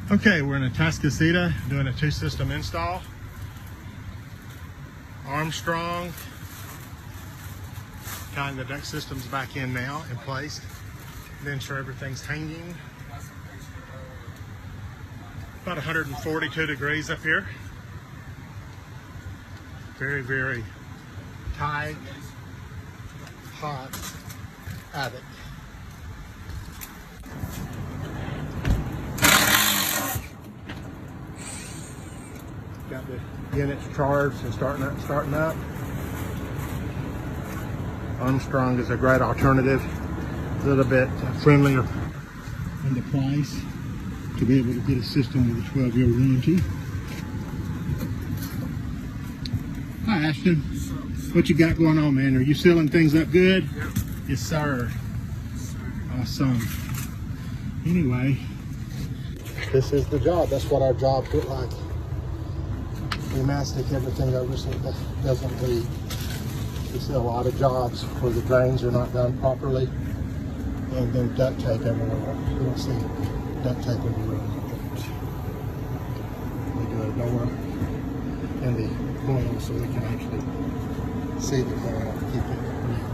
Okay, we're in a Atascocita doing a 2-system install. Armstrong. Tying the deck systems back in now in place. Then sure everything's hanging. About 142 degrees up here. Very, very tight, hot attic. Got the units charged and starting up. Armstrong is a great alternative, a little bit friendlier in the price to be able to get a system with a 12-year warranty. Hi Ashton, what you got going on, man? Are you sealing things up good? Yep. Yes sir. Awesome. Anyway, this is the job. That's what our jobs look like. We mastic everything over so that doesn't leak. We see a lot of jobs where the drains are not done properly and then duct tape everywhere. You don't see duct tape everywhere. We do a door in the coil so we can actually see the coil and keep it neat.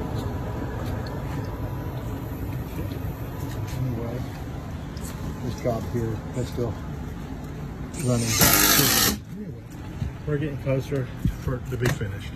Anyway, this job here is still running back. Anyway, we're getting closer for it to be finished.